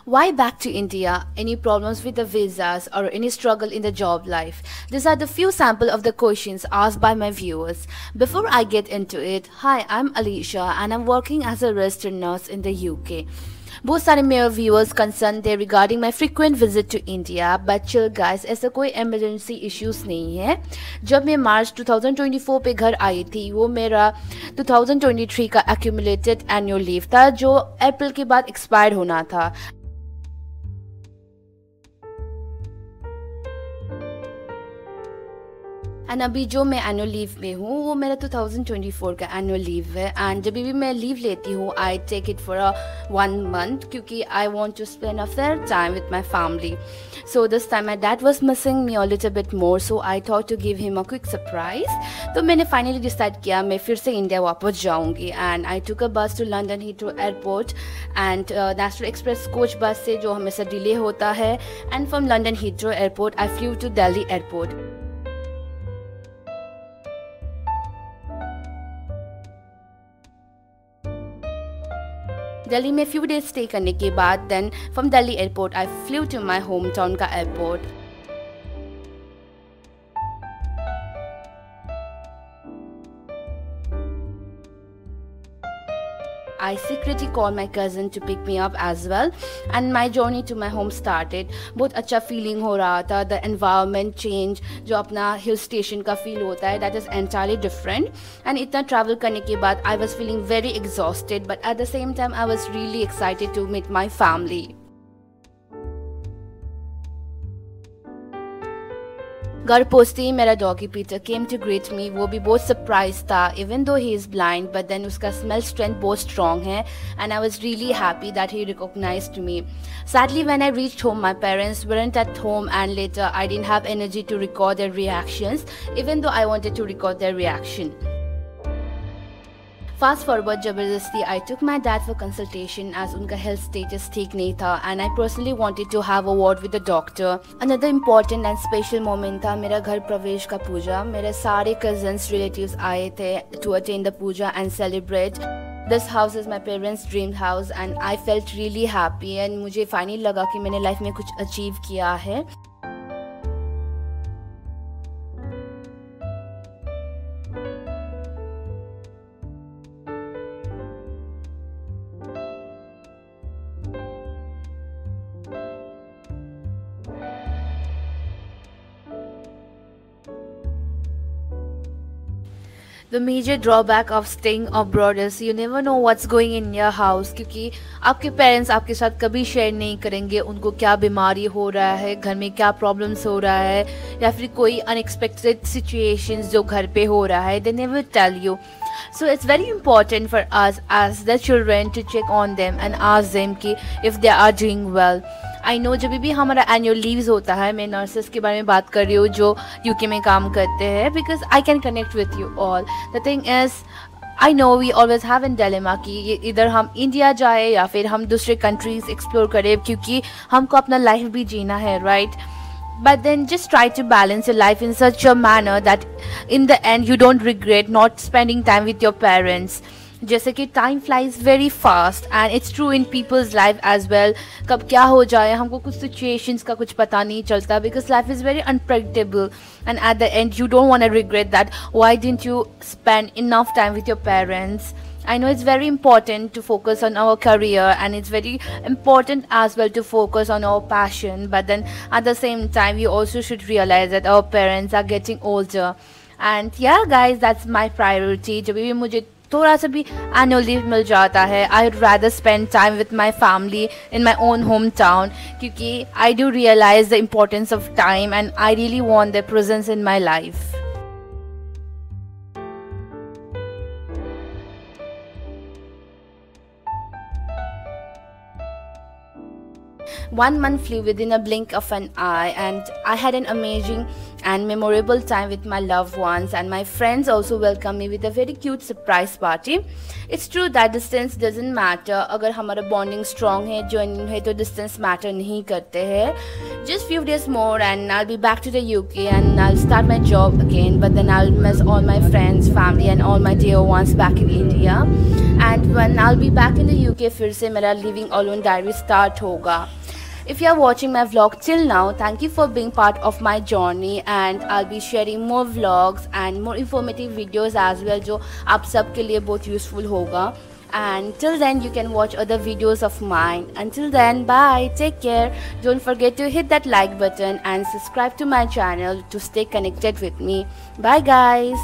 Why back to India? Any problems with the visas or any struggle in the job life? These are the few sample of the questions asked by my viewers. Before I get into it, hi, I'm Alicia and I'm working as a registered nurse in the UK. बहुत सारे मेरे viewers concern थे regarding my frequent visit to India but chill guys, ऐसा कोई emergency issues नहीं है। जब मैं मार्च 2024 पे घर आई थी वो मेरा 2023 का एक्यूमुलेटेड एनुअल लीव था जो अप्रैल के बाद एक्सपायर होना था। एंड अभी जो मैं एनुअल लीव में हूँ वो मेरा 2024 का एनुअल लीव है। एंड जब भी मैं लीव लेती हूँ I take it for 1 month क्योंकि I want to spend a fair time with my family. So this time my dad was missing me a little bit more, so I thought to give him a quick surprise. तो मैंने finally decide किया मैं फिर से India वापस जाऊँगी and I took a bus to London Heathrow airport and national express coach bus से जो हमेशा डिले होता है। And from London Heathrow airport I flew to Delhi airport. Delhi में फ्यू डेज स्टे करने के बाद then from Delhi airport I flew to my home town का airport. I secretly called my cousin to pick me up as well and my journey to my home started. बहुत अच्छा feeling हो रहा था। The environment change जो अपना hill station का feel होता है that is entirely different and इतना travel करने के बाद I was feeling very exhausted but at the same time I was really excited to meet my family. घर पहुँचते ही मेरा doggy Peter came to greet me. वो भी बहुत सरप्राइज था even though he is blind but then उसका smell strength बहुत स्ट्रॉन्ग है and I was really happy that he recognised me. Sadly when I reached home my parents weren't at home and later I didn't have energy to record their reactions even though I wanted to record their reaction. Fast forward जबरदस्ती I took my dad for consultation as उनका health status ठीक नहीं था and I personally wanted to have a word with the doctor. Another important and special moment था मेरा घर प्रवेश का पूजा। मेरे सारे कजन्स रिलेटिव्स आए थे to attend the puja and celebrate. This house is my parents dream house and I felt really happy and मुझे फाइनली लगा कि मैंने लाइफ में कुछ अचीव किया है। The major drawback of staying abroad is you never know what's going in your house क्योंकि आपके पेरेंट्स आपके साथ कभी शेयर नहीं करेंगे उनको क्या बीमारी हो रहा है, घर में क्या प्रॉब्लम्स हो रहा है या फिर कोई अनएक्सपेक्टेड सिचुएशंस जो घर पे हो रहा है। They never tell you. So it's very important for us as the children to check on them and ask them कि if they are doing well. I know जब भी हमारा एनुअल लीव्स होता है, मैं नर्सेस के बारे में बात कर रही हूँ जो यूके में काम करते हैं because I can connect with you all. The thing is I know we always have an dilemma कि इधर हम इंडिया जाए या फिर हम दूसरे कंट्रीज एक्सप्लोर करें क्योंकि हमको अपना लाइफ भी जीना है, right? But then just try to balance your life in such a manner that in the end you don't regret not spending time with your parents. जैसे कि time flies very fast and it's true in peoples life as well. कब क्या हो जाए हमको कुछ situations का कुछ पता नहीं चलता because life is very unpredictable and at the end you don't want to regret that why didn't you spend enough time with your parents. I know it's very important to focus on our career and it's very important as well to focus on our passion, but then at the same time you also should realize that our parents are getting older and yeah guys, that's my priority. जब भी मुझे थोड़ा सा भी annual leave मिल जाता है I would rather spend time with my family in my own home town क्योंकि I do realise the importance of time and I really want the presence in my life. One month flew within a blink of an eye and I had an amazing and memorable time with my loved ones, and my friends also welcome me with a very cute surprise party. It's true that distance doesn't matter. अगर हमारा bonding strong है, joining है, तो distance matter नहीं करते हैं. Just few days more and I'll be back to the UK and I'll start my job again, but then I'll miss all my friends, family and all my dear ones back in India. And when I'll be back in the UK, फिर से मेरा living alone diary start होगा. If you are watching my vlog till now, thank you for being part of my journey, and I'll be sharing more vlogs and more informative videos as well जो आप सब के लिए बहुत useful होगा. And till then you can watch other videos of mine. Until then, bye, take care. Don't forget to hit that like button and subscribe to my channel to stay connected with me. Bye guys.